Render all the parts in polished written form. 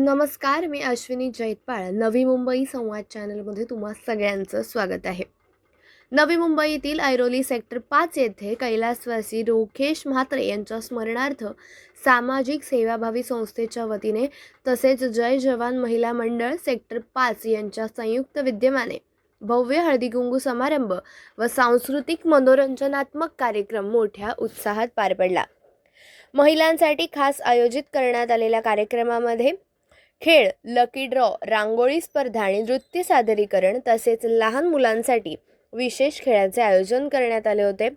नमस्कार, मी अश्विनी जैतपाळ. नवी मुंबई संवाद चॅनलमध्ये तुम्हा सगळ्यांचं स्वागत आहे. नवी मुंबईतील ऐरोली सेक्टर 5 येथे कैलासवासी रोखेश म्हात्रे यांच्या स्मरणार्थ सामाजिक सेवाभावी संस्थेच्या वतीने तसेच जय जवान महिला मंडळ सेक्टर 5 यांच्या संयुक्त विद्यमाने भव्य हळदीकुंकू समारंभ व सांस्कृतिक मनोरंजनात्मक कार्यक्रम मोठ्या उत्साहात पार पडला. महिलांसाठी खास आयोजित करण्यात आलेल्या कार्यक्रमामध्ये खेळ, लकी ड्रॉ, रांगोळी स्पर्धा आणि नृत्य सादरीकरण तसेच लहान मुलांसाठी विशेष खेळाचे आयोजन करण्यात आले होते.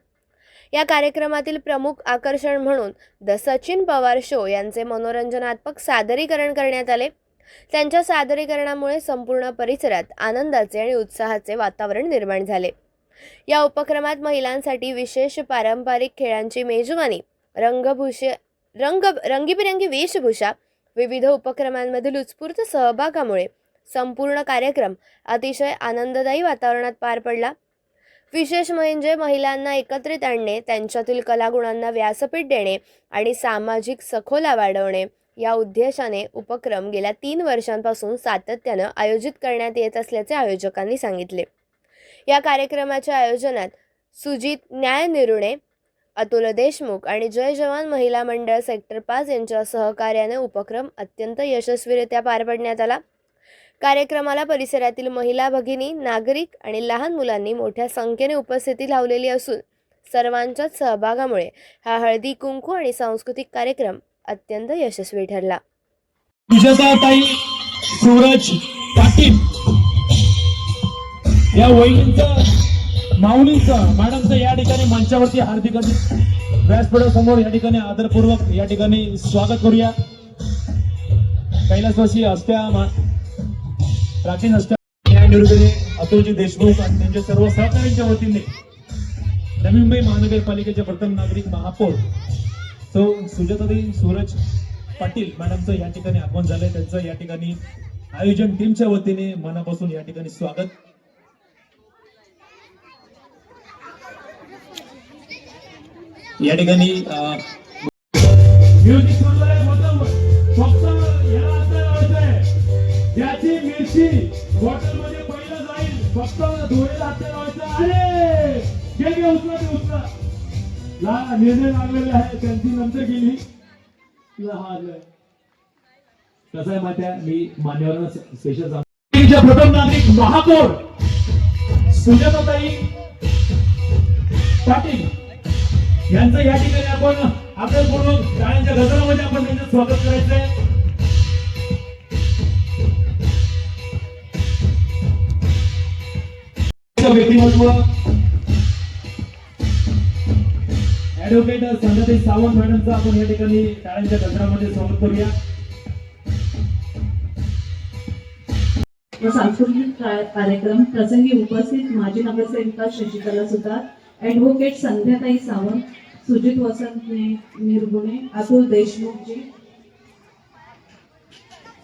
या कार्यक्रमातील प्रमुख आकर्षण म्हणून द सचिन पवार शो यांचे मनोरंजनात्मक सादरीकरण करण्यात आले. त्यांच्या सादरीकरणामुळे संपूर्ण परिसरात आनंदाचे आणि उत्साहाचे वातावरण निर्माण झाले. या उपक्रमात महिलांसाठी विशेष पारंपरिक खेळांची मेजवानी, रंगीबिरंगी वेशभूषा, विविध उपक्रमांमधील उत्स्फूर्त सहभागामुळे संपूर्ण कार्यक्रम अतिशय आनंददायी वातावरणात पार पडला. विशेष म्हणजे महिलांना एकत्रित आणणे, त्यांच्यातील कलागुणांना व्यासपीठ देणे आणि सामाजिक सखोला वाढवणे या उद्देशाने उपक्रम गेल्या 3 वर्षांपासून सातत्यानं आयोजित करण्यात येत असल्याचे आयोजकांनी सांगितले. या कार्यक्रमाच्या आयोजनात सुजित न्यायनिर्णय, अतुल देशमुख आणि जय जवान महिला मंडळ सेक्टर 5 यांच्या सहकार्याने उपक्रम अत्यंत यशस्वीरित्या पार पाडण्यात आला. कार्यक्रमाला परिसरातील महिला भगिनी, नागरिक आणि लहान मुलांनी मोठ्या संख्येने उपस्थिती लावलेली असून सर्वांच्याच सहभागामुळे हा हळदी कुंकू आणि सांस्कृतिक कार्यक्रम अत्यंत यशस्वी ठरला. सुजाताताई सूरज पाटील या वहिनींचं माऊलींचं मॅडमचं या ठिकाणी मंचावरती हार्दिक व्यासपीठासमोर या ठिकाणी आदरपूर्वक या ठिकाणी स्वागत करूया. कैलासवासी हस्त्या प्राचीन हस्त्या न्यायनिर्णय अतुलजी देशमुख आणि त्यांच्या सर्व सहकाऱ्यांच्या वतीने नवी मुंबई महानगरपालिकेच्या प्रथम नागरिक महापौर सौ सुजाताताई सूरज पाटील मॅडमचं या ठिकाणी आगमन झालंय. त्यांचं या ठिकाणी आयोजन टीमच्या वतीने मनापासून या ठिकाणी स्वागत. या ठिकाणी म्युझिक सुरलंय होतं फक्त याला असं लावायचंय, ज्याची मिरची बॉटल मध्ये पहिलं जाईल फक्त धुळेला हात लावायचं. अरे घे उचला ते उचला ला निर्णय लागलेला आहे, त्यांची नंतर गेली. कसं आहे माहिती आहे, मी मान्यवरांना स्पेशल सांगतो. प्रथम नागरिक महापौर सुजाताताई पाटील यांचं या ठिकाणी आपण आदरपूर्वक टाळ्यांच्या गजरामध्ये आपण त्यांचं स्वागत करायचंय. व्यक्तिमत्व ऍडव्होकेट संध्याताई सावंत मॅडमचं आपण या ठिकाणी टाळ्यांच्या गजरामध्ये स्वागत करूया. सांस्कृतिक कार्यक्रम प्रसंगी उपस्थित माजी नगरसेविका शशिकला सुतार, ॲडव्होकेट संध्याताई सावंत, सुजित वसंत निर्गुणे, अतुल देशमुखजी.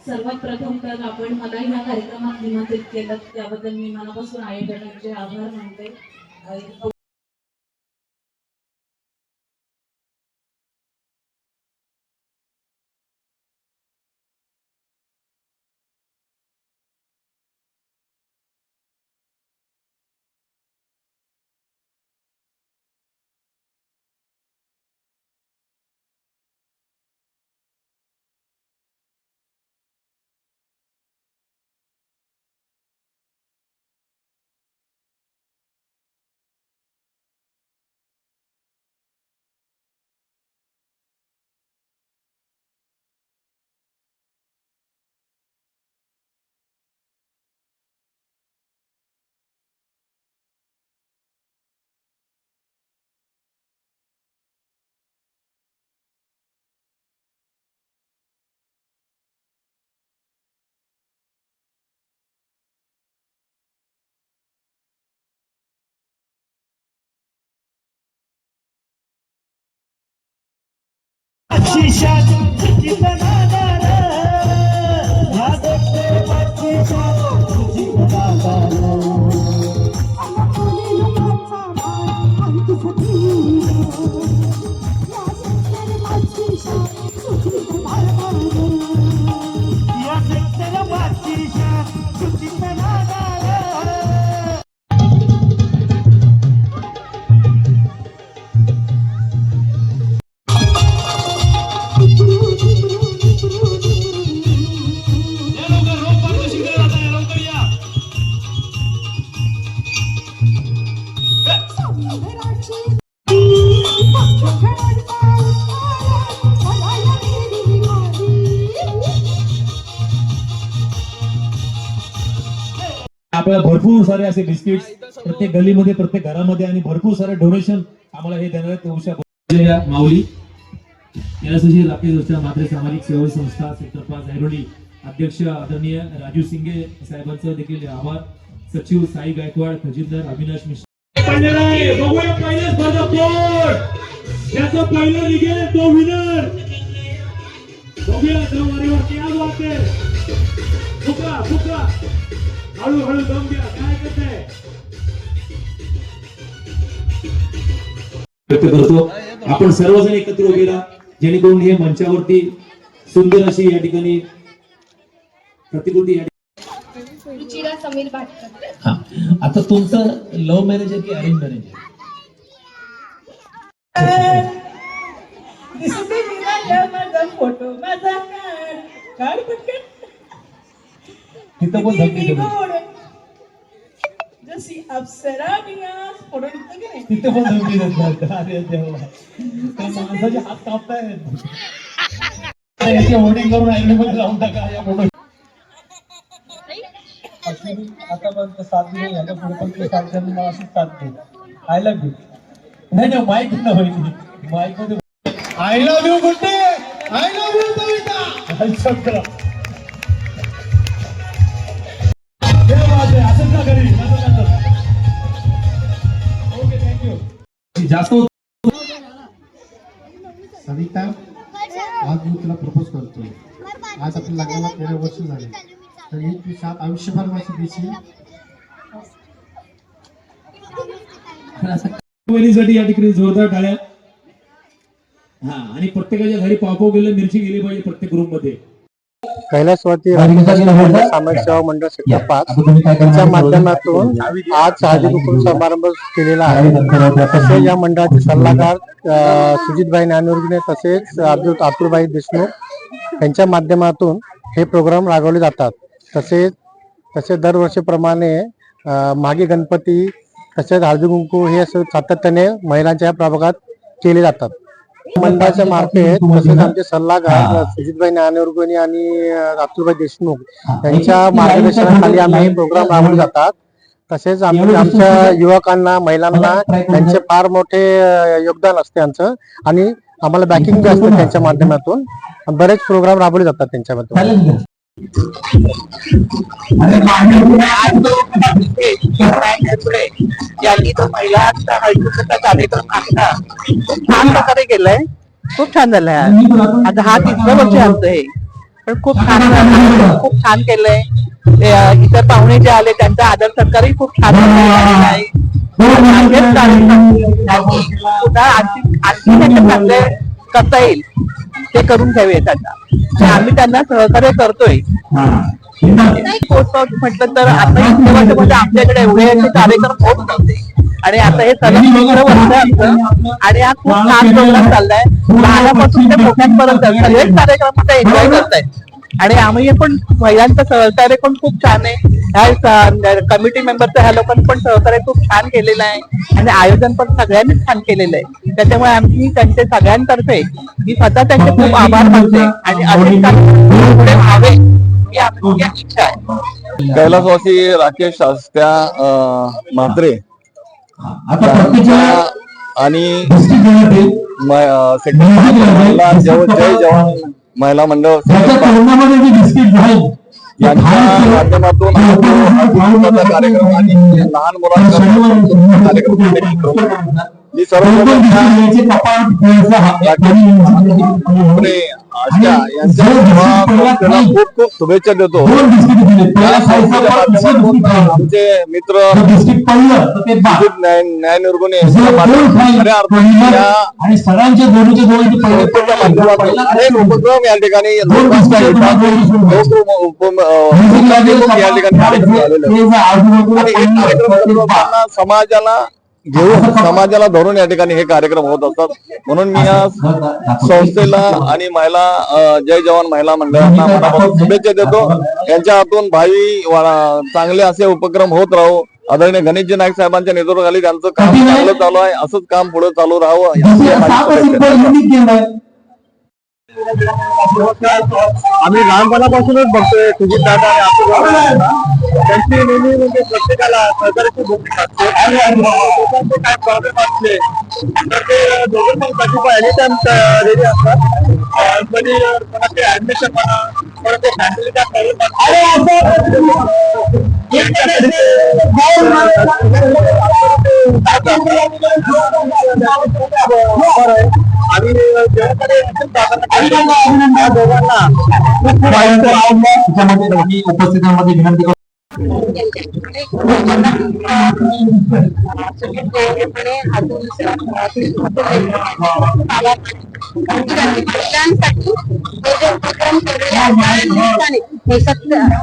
सर्वात प्रथम तर आपण मला ह्या कार्यक्रमात निमंत्रित केलं त्याबद्दल मी मनापासून आयोजकांचे आभार मानते. आपल्याला भरपूर सारे असे बिस्किट्स प्रत्येक गल्लीमध्ये प्रत्येक घरामध्ये आणि भरपूर सारे डोनेशन आम्हाला हे देणार आहेत. उषा माऊली कैलासवासी राकेश म्हात्रे सामाजिक सेवा संस्था सेक्टर 5 ऐरोली अध्यक्ष आदरणीय राजू सिंगे साहेबांचं देखील आभार. सचिव साई गायकवाड, खजिनदार अविनाश मिश्रा. बघूया पहिल्या स्पर्धा कोण त्याचं पहिलं निघेल तो विनर. बघूया वारीवरती आज वाटते फुका फुका हळूहळू दम घ्या. काय करताय व्यक्त करतो. आपण सर्वजण एकत्र उभे राहा जेणेकरून हे मंचावरती सुंदर अशी या ठिकाणी प्रतिकृती. समीर भाटकर. आता तुमचं लव्ह मॅरेज आहे की अरेंज मॅरेज आहे? माझा फोटो माझा काढ पटकन. तिथं पण धमकी जशी अप्सरा फोटो निघतो की नाही तिथं पण धमकी देतात. अरे देवा, त्या माणसाचे हात कापतायत. याची होर्डिंग करून ऍग्रीमेंट लावून टाका या फोटो. आतापर्यंत साथ दिली याच्या पुढे पण ते साथ द्यायला मला अशीच साथ दे. I love you. नाही माईक न होईल माईक मध्ये I love you Gudde, I love you Kavita. असंच ना घरी ओके थँक्यू. जास्त सविता, आज मी तुला प्रपोज करतोय. आज आपल्या लग्नाला 13 वर्ष झाले, तर ही तू साथ आयुष्यभर माझी देशील. बहिणीसाठी या ठिकाणी जोरदार टाळ्या. हा, आणि प्रत्येकाच्या घरी पावपाव गेले मिरची गेली पाहिजे प्रत्येक ग्रुप मध्ये. कैलासवासी सामाजिक सेवा मंडळ सेक्टर 5 यांच्या माध्यमातून आज हळदी कुंकू समारंभ केलेला आहे. तसेच या मंडळाचे सल्लागार सुजितभाई ज्ञानवर्गीय तसेच अतुलभाई देशमुख यांच्या माध्यमातून हे प्रोग्राम राबवले जातात. तसेच दरवर्षीप्रमाणे मागे गणपती तसेच हळदी कुंकू हे सातत्याने महिलांच्या या प्रभागात केले जातात. मंडळाच्या मार्फत तसेच आमचे सल्लागार सुजितभाई ज्ञानवर्गीय आणि अतुलभाई देशमुख यांच्या मार्गदर्शनाखाली आम्ही प्रोग्राम राबवले जातात. तसेच आमच्या युवकांना महिलांना त्यांचे फार मोठे योगदान असते आमचं, आणि आम्हाला बॅकिंग बी असते त्यांच्या माध्यमातून. बरेच प्रोग्राम राबवले जातात त्यांच्या माध्यमातून. यांनी तो महिला हळदीचा कार्यक्रम आता छान प्रकारे केलाय. खूप छान झालाय. आता हा 3रं वर्ष आमचं हे, पण खूप छान खूप छान केलंय. इतर पाहुणे जे आले त्यांचा आदर सत्कारही खूप छान आहे. पुन्हा आणखी त्यांच्या चांगले करता येईल ते करून घ्यावेत. आता आम्ही त्यांना सहकार्य करतोय. म्हटलं तर आता इतक्या वर्षामध्ये आमच्याकडे एवढे असे कार्यक्रम होत नव्हते, आणि आता हे सलग 3रं वर्ष आमचं, आणि हा खूप छान प्रोग्राम चाललाय. लहानापासून ते मोठ्यांपर्यंत सगळेच कार्यक्रम आता एन्जॉय करतायत. आणि आम्ही पण महिलांचं सहकार्य पण खूप छान आहे. ह्या कमिटी मेंबरचं ह्या लोकांनी पण सहकार्य खूप छान केलेलं आहे, आणि आयोजन पण सगळ्यांनीच छान केलेलं आहे. त्याच्यामुळे आम्ही त्यांचे सगळ्यांतर्फे मी स्वतः त्यांचे खूप आभार मानते, आणि असेच कार्यक्रम पुढे व्हावे ही आमची इच्छा आहे. कैलासवासी राकेश शास्त्या म्हात्रे आणि सेक्टर 5 जय जवान महिला मंडळ यांच्या माध्यमातून कार्यक्रम आणि लहान मुलांचा कार्यक्रम मी सर्व खूप खूप शुभेच्छा देतो. आमचे मित्र न्यायनिर्गुणे अनेक उपक्रम या ठिकाणी या ठिकाणी कार्यक्रम झालेले आणि समाजाला घेऊन समाजाला धरून या ठिकाणी हे कार्यक्रम होत असतात. म्हणून मी या संस्थेला आणि महिला जय जवान महिला मंडळांना मनापासून शुभेच्छा देतो. यांच्या हातून भावी चांगले असे उपक्रम होत राहू. आदरणीय गणेशजी नाईक साहेबांच्या नेतृत्वाखाली त्यांचं काम चांगलं चालू आहे. असंच काम पुढे चालू राहावं. आम्ही लहानपणापासूनच बघतोय सुजित दादा आणि अतुल दादा त्यांची नेहमी म्हणजे प्रत्येकाला सहकार्याची भूमिका असते आणि लोकांचे काय प्रॉब्लेम असले तर ते दोघे पण कधी एनी टाइम रेडी असतात. कधी कोणाचे ऍडमिशन म्हणा कोणाचे फॅमिलीचा प्रॉब्लेम आणि दोघांना उपस्थितांमध्ये विनंती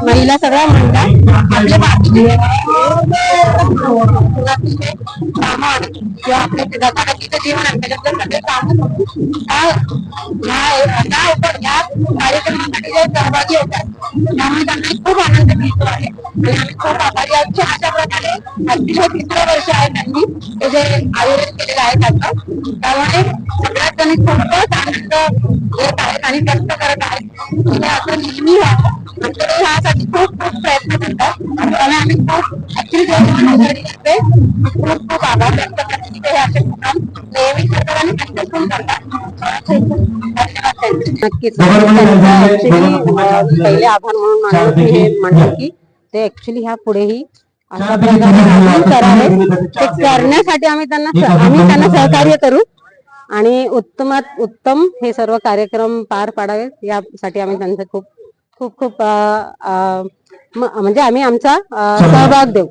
महिला सगळ्या महिला आपल्या बाकीचे किंवा आपल्या धकाधकीचं जीवन आहे त्याच्यातलं सगळे काम या कार्यक्रमासाठी जे सहभागी होतात त्यामुळे त्यांना खूप आनंद मिळतो आहे आणि आम्ही खूप आभारी आहोत की अशा प्रकारे अतिशय 3रं वर्ष आहे त्यांनी हे जे आयोजन केलेलं आहे त्याचं. त्यामुळे सगळ्यात जणी खूपच आनंद घेत आहेत आणि व्यक्त करत आहेत हे असं नेहमी व्हावं आमच्याकडे ह्यासाठी खूप खूप प्रयत्न करतात. त्यामुळे आम्ही खूप ऍक्च्युली खूप खूप आभार व्यक्त करतो की ते हे असे प्रोग्राम नेहमी करतात आणि सक्सेसफुल करतात. नक्कीच पहिले आभार म्हणून मानून मी हे म्हणतो की ते ऍक्च्युली ह्या पुढेही अशा प्रकारे करावे ते करण्यासाठी आम्ही त्यांना सहकार्य करू आणि उत्तमात उत्तम हे सर्व कार्यक्रम पार पाडावेत यासाठी आम्ही त्यांचे खूप खूप खूप म्हणजे आम्ही आमचा सहभाग देऊ.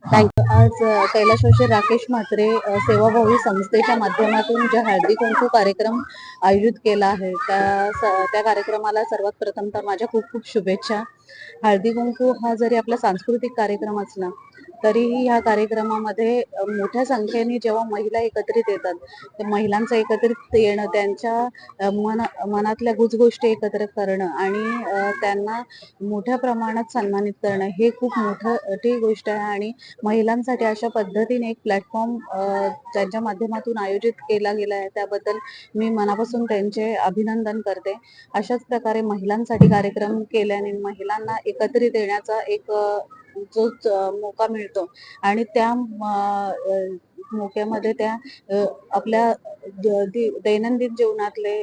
थँक्यू. आज कैलासवासी राकेश म्हात्रे सेवाभावी संस्थेच्या माध्यमातून जो हळदी कुंकू कार्यक्रम आयोजित केला आहे त्या कार्यक्रमाला सर्वात प्रथम तर माझ्या खूप खूप शुभेच्छा. हळदी कुंकू हा जरी आपला सांस्कृतिक कार्यक्रम असला तरीही ह्या कार्यक्रमामध्ये मोठ्या संख्येने जेव्हा महिला एकत्रित येतात तर महिलांचं एकत्रित येणं त्यांच्या मनातल्या गोष्टी एकत्र करणं आणि त्यांना मोठ्या प्रमाणात सन्मानित करणं हे खूप मोठी गोष्ट आहे आणि महिलांसाठी अशा पद्धतीने एक प्लॅटफॉर्म ज्यांच्या माध्यमातून आयोजित केला गेला आहे त्याबद्दल मी मनापासून त्यांचे अभिनंदन करते. अशाच प्रकारे महिलांसाठी कार्यक्रम केल्याने महिलांना एकत्रित येण्याचा एक जो मौका मिळतो आणि त्या मोक्यामध्ये त्या आपल्या दैनंदिन जीवनातले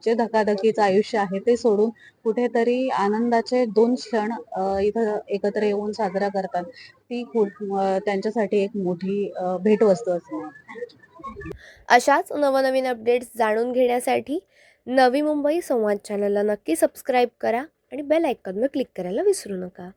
जे धकाधकीचं आयुष्य आहे ते सोडून कुठेतरी आनंदाचे 2 क्षण इथं एकत्र येऊन साजरा करतात. ती खूप त्यांच्यासाठी एक मोठी भेटवस्तू असते. अशाच नवनवीन अपडेट्स जाणून घेण्यासाठी नवी मुंबई संवाद चॅनलला नक्की सबस्क्राईब करा आणि बेल आयकॉनवर क्लिक करायला विसरू नका.